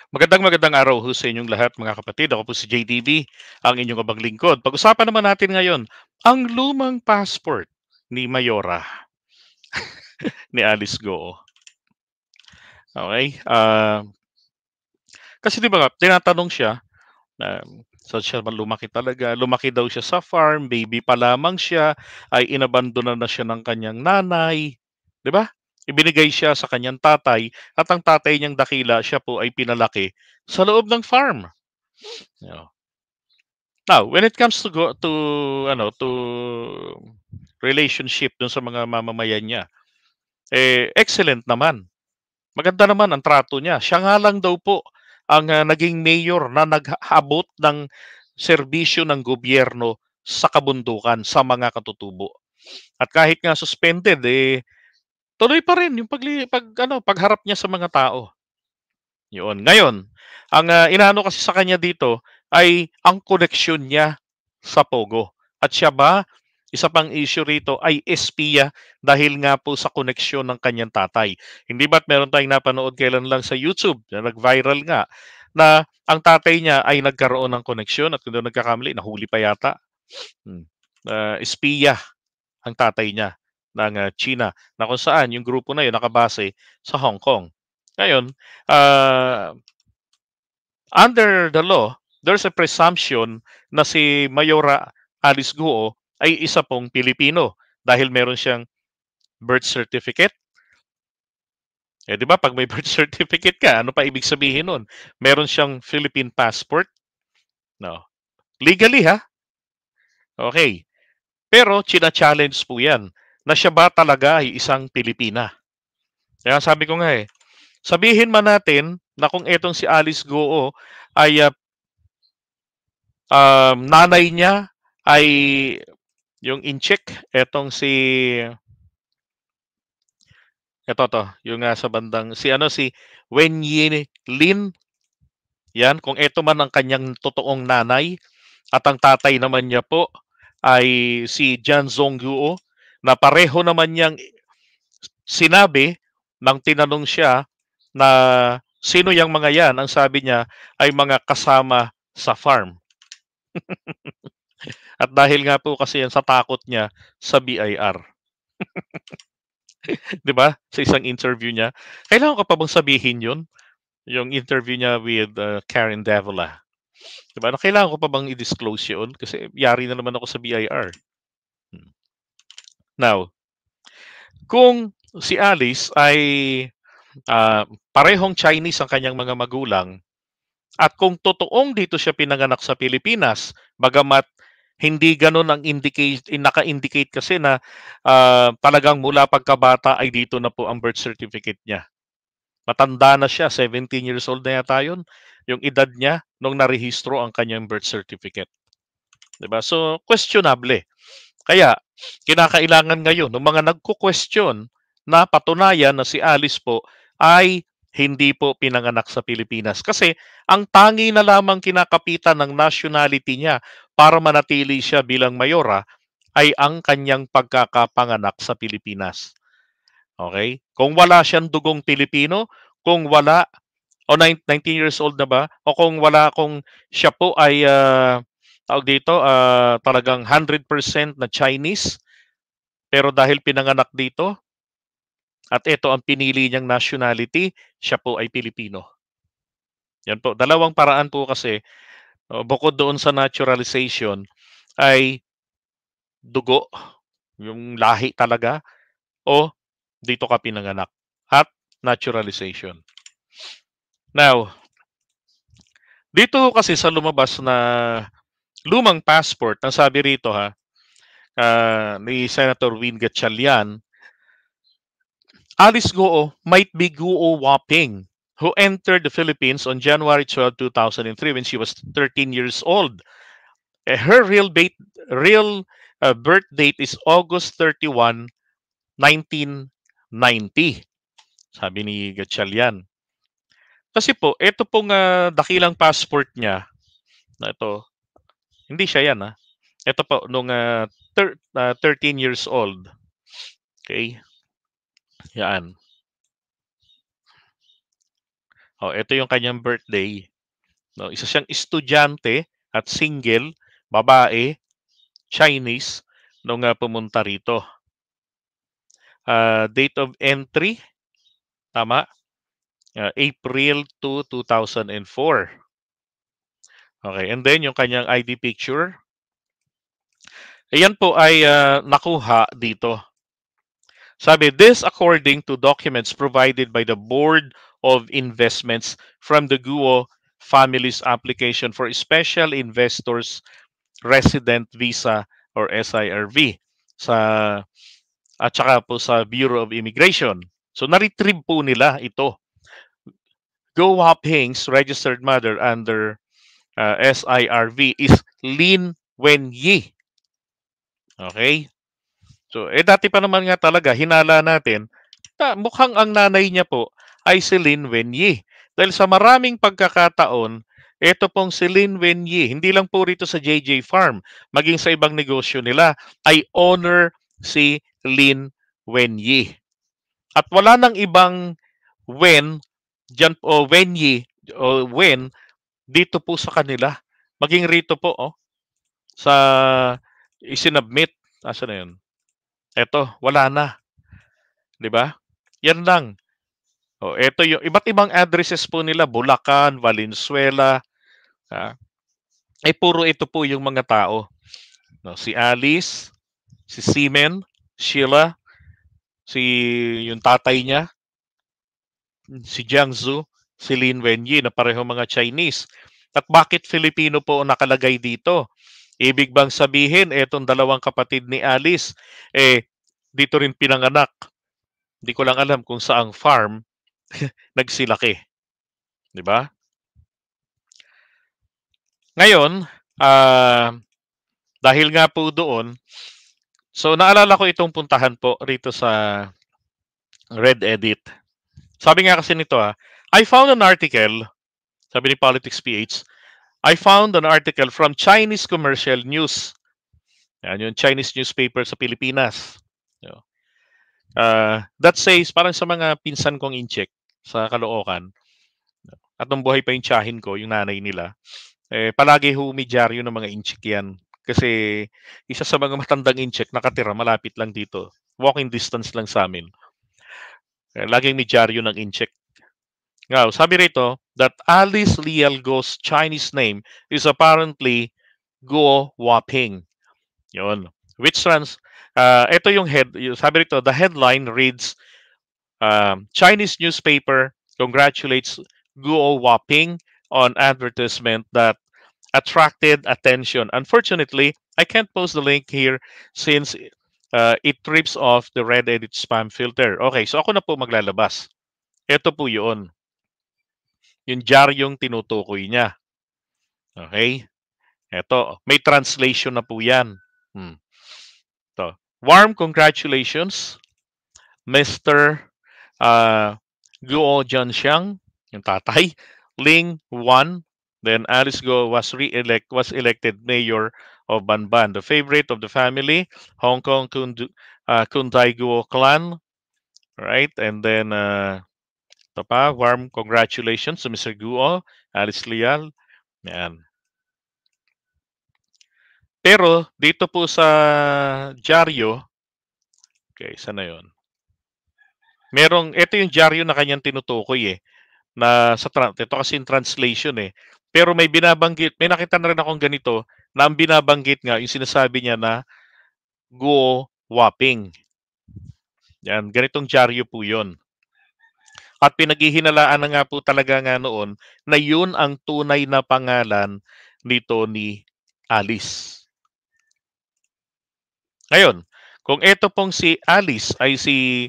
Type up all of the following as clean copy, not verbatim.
Magandang araw ho sa inyong lahat mga kapatid. Ako po si JDB, ang inyong abang lingkod. Pag-usapan naman natin ngayon ang lumang passport ni Mayora, ni Alice Goo. Okay? Kasi 'di ba tinatanong siya, saan siya lumaki talaga. Lumaki daw siya sa farm, baby pa lamang siya, ay inabandona na siya ng kanyang nanay, 'di ba? Ibinigay siya sa kanyang tatay at ang tatay niyang dakila siya po ay pinalaki sa loob ng farm. You Now, when it comes to to relationship dun sa mga mamamayan niya, excellent naman. Maganda naman ang trato niya. Siya nga lang daw po ang, naging mayor na naghabot ng serbisyo ng gobyerno sa kabundukan, sa mga katutubo. At kahit nga suspended, tuloy pa rin yung pagharap niya sa mga tao, yun. Ngayon, ang, inaano kasi sa kanya dito ay ang koneksyon niya sa Pogo. At siya ba, isa pang issue rito ay espiya dahil nga po sa koneksyon ng kanyang tatay. Hindi ba't meron tayong napanood kailan lang sa YouTube na nag-viral nga na ang tatay niya ay nagkaroon ng koneksyon at kung di ako nagkakamali, nahuli pa yata. Hmm. Espiya ang tatay niya ng, China na kung saan yung grupo na yun nakabase sa Hong Kong. Ngayon, ah under the law, there's a presumption na si Mayora Alice Guo ay isa pong Pilipino dahil meron siyang birth certificate. 'Di ba 'pag may birth certificate ka, ano pa ibig sabihin nun? Meron siyang Philippine passport, 'no? Legally ha, okay. Pero china-challenge po 'yan na siya ba talaga ay isang Pilipina. Kaya sabi ko nga, sabihin man natin na kung etong si Alice Guo ay, nanay niya ay yung in-check, etong si eto 'to, yung, sa bandang si Wen Yilin, 'yan. Kung eto man ang kanyang totoong nanay at ang tatay naman niya po ay si Jan Zhongguo na pareho naman niyang sinabi nang tinanong siya na, "Sino yang mga 'yan?" Ang sabi niya ay mga kasama sa farm. At dahil nga po kasi 'yan sa takot niya sa BIR. 'Di ba, sa isang interview niya. Kailangan ko pa bang sabihin 'yun? Yung interview niya with, Karen Davila, 'di ba, na kailangan ko pa bang i-disclose 'yun? Kasi yari na naman ako sa BIR. Hmm. Now, kung si Alice ay, parehong Chinese ang kanyang mga magulang at kung totoong dito siya pinanganak sa Pilipinas, bagamat hindi gano'n ang naka-indicate kasi na, talagang mula pagkabata ay dito na po ang birth certificate niya. Matanda na siya, 17 years old na yata yun, yung edad niya nung narehistro ang kanyang birth certificate, 'di ba? So, questionable. Kaya kinakailangan ngayon ng mga nagko-question na patunayan na si Alice po ay hindi po pinanganak sa Pilipinas. Kasi ang tangi na lamang kinakapitan ng nationality niya para manatili siya bilang mayora ay ang kanyang pagkakapanganak sa Pilipinas. Okay? Kung wala siyang dugong Pilipino, kung wala o 19 years old na ba o kung siya po ay, tawag dito, talagang 100% na Chinese, pero dahil pinanganak dito at ito ang pinili niyang nationality, siya po ay Pilipino. Yan po, dalawang paraan po kasi, bukod doon sa naturalization ay dugo, yung lahi talaga o dito ka pinanganak at naturalization. Now, dito kasi sa lumabas na lumang passport, ang sabi rito ni Senator Win Gatchalian, Alice Goo might be Guo Waping, who entered the Philippines on January 12, 2003 when she was 13 years old. Her real birth date is August 31, 1990, sabi ni Gatchalian. Kasi po, ito pong dakilang passport niya, na ito, hindi siya yan. Ito po, nung 13 years old. Okay, yan. Oh, ito yung kanyang birthday. No, isa siyang estudyante at single, babae, Chinese, nung pumunta rito. Date of entry, tama? April 2, 2004. Okay, and then yung kanyang ID picture. Ayan po ay nakuha dito. Sabi, this according to documents provided by the Board of Investments from the Guo family's application for Special Investors Resident Visa or SIRV sa at saka po sa Bureau of Immigration. So na-retrieve po nila ito. Go Haping's registered mother under SIRV is Lin Wenyi. Okay? So, dati pa naman nga talaga, hinala natin, mukhang ang nanay niya po ay si Lin Wenyi. Dahil sa maraming pagkakataon, ito pong si Lin Wenyi, hindi lang po rito sa JJ Farm, maging sa ibang negosyo nila, ay owner si Lin Wenyi. At wala nang ibang Wen, dyan po, Wenyi, o Wen, dito po sa kanila. Maging rito po, sa isinabmit. Asa na yun? Eto, wala na. 'Di ba? Yan lang. Ito yung iba't ibang addresses po nila, Bulacan, Valenzuela, ah, puro ito po yung mga tao. No, si Alice, si Simen, Sheila, si yung tatay niya, si Jiangsu, si Lin Wenyi na pareho mga Chinese. At bakit Filipino po ang nakalagay dito? Ibig bang sabihin, etong dalawang kapatid ni Alice, dito rin pinanganak. Hindi ko lang alam kung saang farm nagsilaki. Di ba? Ngayon, dahil nga po doon, so naalala ko itong puntahan po rito sa Red Edit. Sabi nga kasi nito I found an article, sabi ni Politics PH, I found an article from Chinese Commercial News. Yan, yung Chinese newspaper sa Pilipinas. That says, parang sa mga pinsan kong incheck sa Caloocan, at nung buhay pa yung tiyahin ko, yung nanay nila, palagi humidyaryo ng mga incheck yan. Kasi isa sa mga matandang incheck nakatira malapit lang dito. Walking distance lang sa amin. Laging midyaryo ng incheck. Now, sabi rito that Alice Lial Go's Chinese name is apparently Guo Waping. Yun. Which ito yung sabi rito, the headline reads, Chinese newspaper congratulates Guo Waping on advertisement that attracted attention. Unfortunately, I can't post the link here since it trips off the Red Edit spam filter. Okay, so ako na po maglalabas. Ito po yun. Yung diaryong tinutukoy niya. Okay? Ito, may translation na po yan. Ito. Warm congratulations, Mr. Guo Jianxiang, yung tatay, Ling Wan. Then Alice Guo was elected mayor of Banban, the favorite of the family, Hong Kong Kuntai Guo clan, right? And then ito pa, warm congratulations to Mr. Guo, Alice Lial. Yan. Pero dito po sa dyaryo, okay, sana yon. Ito yung dyaryo na kanyang tinutukoy na ito kasi yung translation Pero may binabanggit, may nakita na rin akong ganito na ang binabanggit nga, yung sinasabi niya na Guo Waping. Yan, ganitong dyaryo po yun. At pinaghihinalaan na nga po talaga nga noon na yun ang tunay na pangalan nito ni Alice. Ngayon, kung ito pong si Alice ay si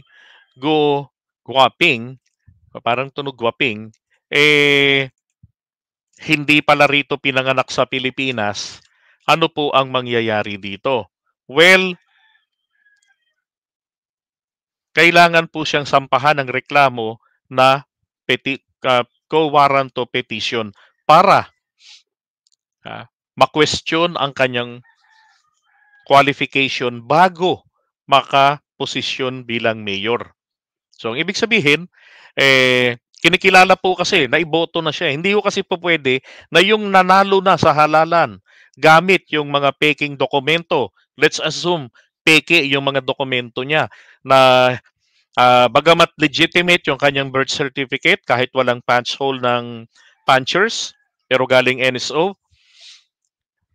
Guo Guaping, parang tunog Guaping, hindi pala rito pinanganak sa Pilipinas, ano po ang mangyayari dito? Well, kailangan po siyang sampahan ng reklamo na quo warranto petition para ma-question ang kanyang qualification bago makaposisyon bilang mayor. So, ang ibig sabihin, Kinikilala po kasi, naiboto na siya. Hindi ko kasi po pwede na yung nanalo na sa halalan gamit yung mga peking dokumento. Let's assume peke yung mga dokumento niya na bagamat legitimate yung kanyang birth certificate kahit walang punch hole ng punchers, pero galing NSO,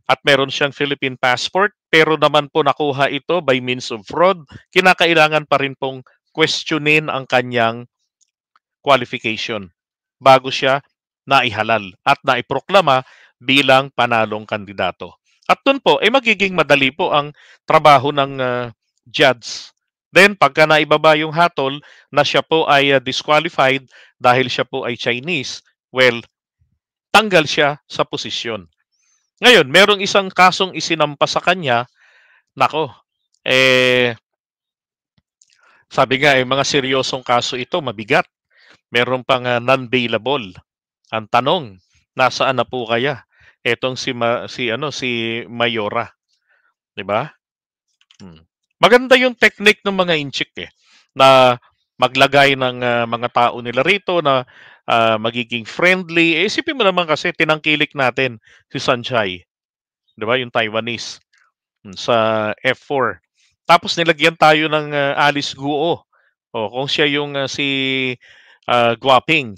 at meron siyang Philippine passport, pero naman po nakuha ito by means of fraud, kinakailangan pa rin pong questionin ang kanyang qualification bago siya naihalal at naiproklama bilang panalong kandidato. At doon po, magiging madali po ang trabaho ng judge. Then, pagka naibaba yung hatol na siya po ay disqualified dahil siya po ay Chinese, well, tanggal siya sa posisyon. Ngayon, merong isang kasong isinampa sa kanya, nako, sabi nga, mga seryosong kaso ito, mabigat. Meron pang non-bailable. Ang tanong, nasaan na po kaya etong si Mayora, 'di ba? Maganda yung technique ng mga inchik na maglagay ng mga tao nila rito na magiging friendly. Isipin mo naman kasi tinangkilik natin si Sanchai, 'di ba? Yung Taiwanese sa F4. Tapos nilagyan tayo ng Alice Guo. Kung siya yung si Guaping,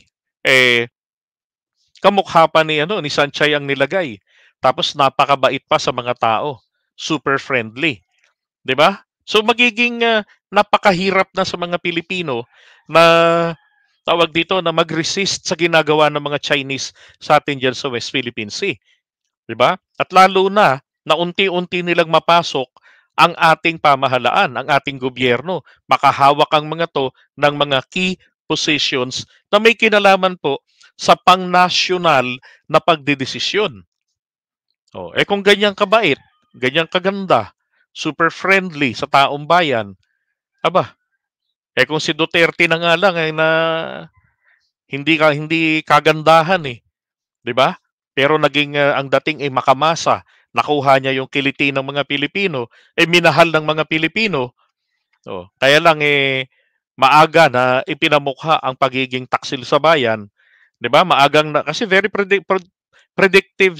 kamukha pa ni Sanchay ang nilagay. Tapos napakabait pa sa mga tao. Super friendly, 'di ba? So magiging napakahirap na sa mga Pilipino na tawag dito na mag-resist sa ginagawa ng mga Chinese sa atin diyan sa West Philippine Sea, 'di ba? At lalo na unti-unti nilang mapasok ang ating pamahalaan, ang ating gobyerno. Makahawak ang mga to ng mga key positions na may kinalaman po sa pang-national na pagdedesisyon. Kung ganyan kabait, ganyan kaganda, super friendly sa taong bayan, aba, kung si Duterte na nga lang ay na hindi kagandahan 'di ba? Pero naging ang dating ay makamasa, nakuha niya yung kiliti ng mga Pilipino, minahal ng mga Pilipino. Kaya lang maaga na ipinamukha ang pagiging taksil sa bayan, 'di ba? Maagang na kasi very predictive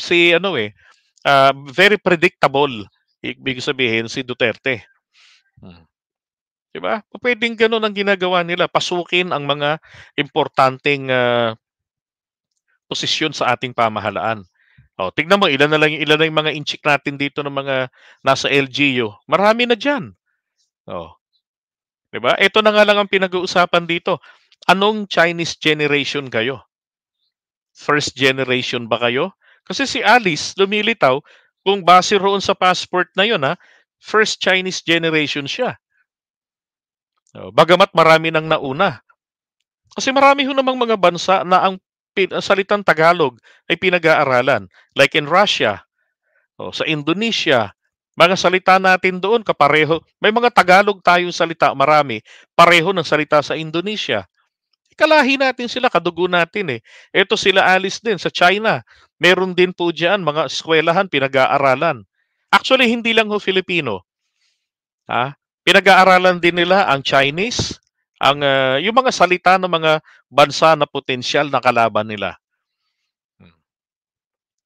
very predictable. Ibig sabihin si Duterte. 'Di ba? Pwedeng gano'n ang ginagawa nila, pasukin ang mga importanteng posisyon sa ating pamahalaan. Tignan mo ilan na yung mga inchik natin dito ng mga nasa LGU. Marami na diyan. 'Di ba? Ito na nga lang ang pinag-uusapan dito. Anong Chinese generation kayo? First generation ba kayo? Kasi si Alice lumilitaw kung base roon sa passport na 'yon first Chinese generation siya. Bagamat marami nang nauna. Kasi marami ho namang mga bansa na ang salitang Tagalog ay pinag-aaralan. Like in Russia, sa Indonesia, mga salita natin doon kapareho. May mga Tagalog tayong salita, marami, pareho ng salita sa Indonesia. Kalahi natin sila, kadugo natin Ito sila Alice din sa China. Meron din po diyan mga eskwelahan, pinag-aaralan. Actually, hindi lang ho Filipino. Pinag-aaralan din nila ang Chinese, yung mga salita ng mga bansa na potensyal na kalaban nila.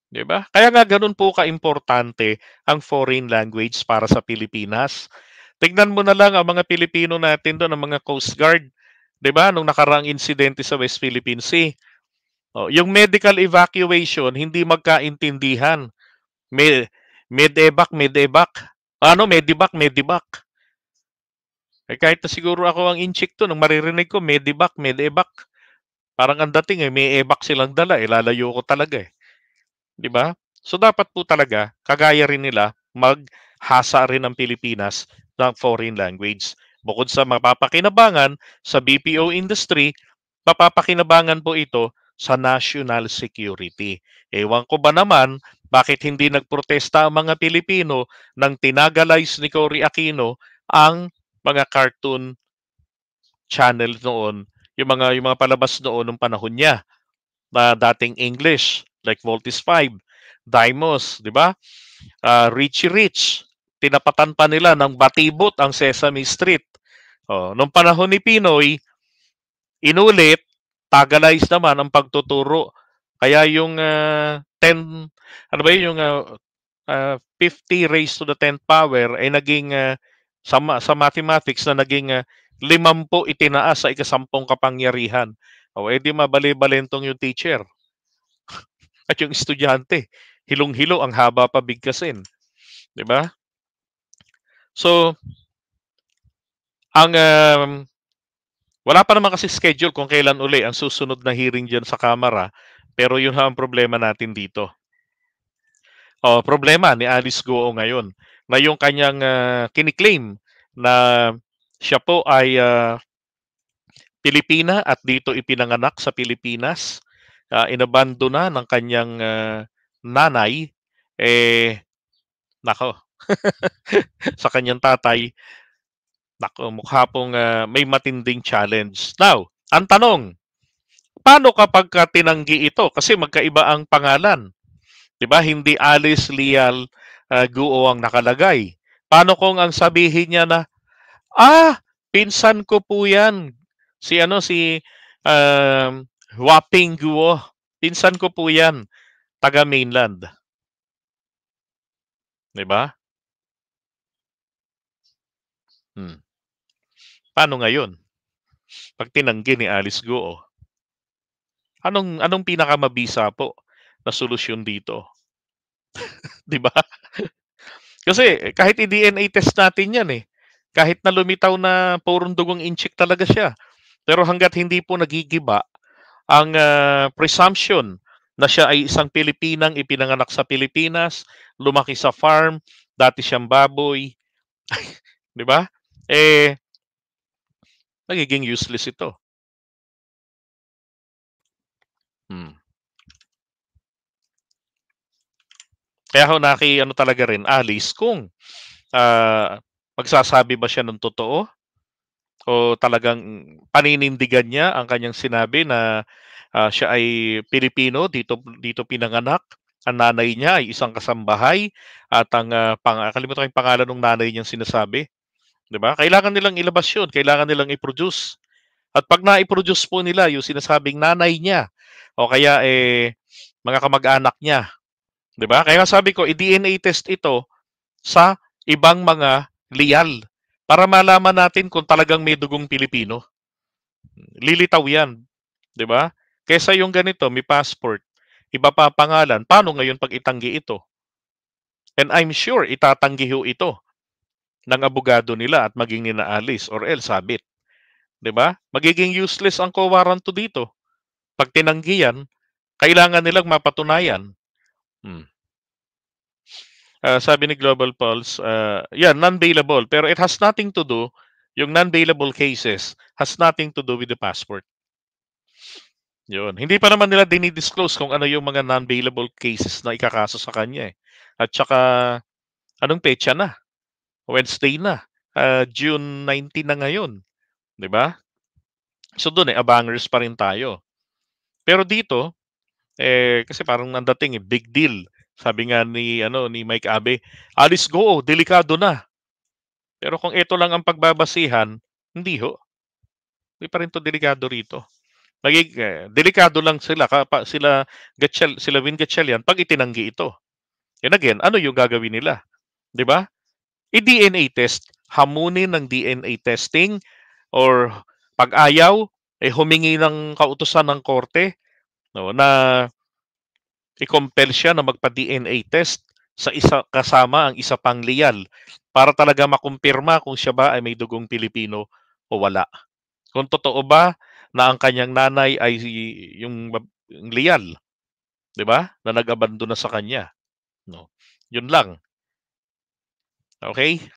'Di ba? Kaya nga gano'n po kaimportante ang foreign language para sa Pilipinas. Tignan mo na lang ang mga Pilipino natin doon, ang mga Coast Guard, 'di ba? Nung nakaraang insidente sa West Philippine Sea. Yung medical evacuation hindi magkaintindihan. Medevac. Medivac. Kahit na siguro ako ang inchik to, nung maririnig ko Medevac. Parang ang dating may evac silang dala, lalayo ko talaga 'di ba? So dapat po talaga kagaya rin nila maghasa rin ang Pilipinas ng foreign language. Bukod sa mapapakinabangan sa BPO industry, mapapakinabangan po ito sa national security. Ewan ko ba naman bakit hindi nagprotesta ang mga Pilipino nang tinagalize ni Cory Aquino ang mga cartoon channel noon, yung mga palabas noon ng panahon niya na dating English like Voltes 5, Dimos, 'di ba? Richie Rich, tinapatan pa nila ng batibot ang Sesame Street. Nung panahon ni Pinoy, inulit, Tagalize naman ang pagtuturo. Kaya yung 10, ano ba yun, yung 50 raised to the 10th power ay naging sa mathematics na naging 50 itinaas sa ikasampung kapangyarihan. O edi mabali-balentong yung teacher at yung estudyante. Hilong-hilo ang haba pa bigkasin, 'di ba? So, ang wala pa naman kasi schedule kung kailan uli ang susunod na hearing diyan sa Kamara, pero yun ang problema natin dito. Problema ni Alice Goong ngayon na yung kanyang kini-claim na siya po ay Pilipina at dito ipinanganak sa Pilipinas, inabandona ng kanyang nanay, eh, nako, sa kanyang tatay, nako, mukha pong may matinding challenge. Now, ang tanong, paano kapagka tinanggi ito? Kasi magkaiba ang pangalan. 'Di ba? Hindi Alice Leal Guo ang nakalagay. Paano kung ang sabihin niya na, pinsan ko po 'yan. Si Waping Guo. Pinsan ko po 'yan, taga mainland, 'di ba? Hmm. Paano ngayon pag tinanggi ni Alice Guo? Anong anong pinakamabisa po na solusyon dito, 'di ba? Kasi kahit i-DNA test natin 'yan, eh. Kahit na lumitaw na purong dugong inchik talaga siya. Pero hangga't hindi po nagigiba ang presumption na siya ay isang Pilipinang ipinanganak sa Pilipinas, lumaki sa farm, dati siyang baboy, 'di ba? Eh, magiging useless ito. Hmm. Kaya ako ano talaga rin, Alice, kung magsasabi ba siya ng totoo o talagang paninindigan niya ang kanyang sinabi na siya ay Pilipino, dito dito pinanganak. Ang nanay niya ay isang kasambahay at ang kalimutan ko yung pangalan ng nanay niyang sinasabi, 'di ba? Kailangan nilang ilabas 'yun, kailangan nilang i-produce. At pag na-i-produce po nila yung sinasabing nanay niya o kaya mga kamag-anak niya, 'di ba? Kaya nga sabi ko, i-DNA test ito sa ibang mga liyal para malaman natin kung talagang may dugong Pilipino. Lilitaw 'yan, 'di ba? Kaysa yung ganito, may passport, iba pa pangalan, paano ngayon pag itanggi ito? And I'm sure itatanggi ho ito ng abogado nila at maging nina Alice or else sabit, 'di ba? Magiging useless ang co-warranto dito. Pag tinanggi yan, kailangan nilang mapatunayan. Hmm. Sabi ni Global Pulse, yeah, non-bailable. Pero it has nothing to do, yung non-bailable cases has nothing to do with the passport. Yun. Hindi pa naman nila dinidisclose kung ano yung mga non-bailable cases na ikakaso sa kanya, eh. At saka, anong petsa na? Wednesday na. June 19 na ngayon, 'di ba? So doon abangers pa rin tayo. Pero dito, kasi parang ang dating big deal. Sabi nga ni Mike Abe, "Alice Go, delikado na." Pero kung ito lang ang pagbabasihan, hindi ho. Hindi pa rin 'to delikado rito. Delikado lang sila Win Gatchalian pag itinanggi ito. And again, ano yung gagawin nila, 'di ba? I-DNA test, hamunin ng DNA testing or pag ayaw, humingi ng kautusan ng korte, no, na i-compel siya na magpa-DNA test sa kasama ang isa pang liyal para talaga makumpirma kung siya ba ay may dugong Pilipino o wala. Kung totoo ba na ang kanyang nanay ay yung liyal, 'di ba? Na nag-abandona sa kanya, no. Yun lang. Okay?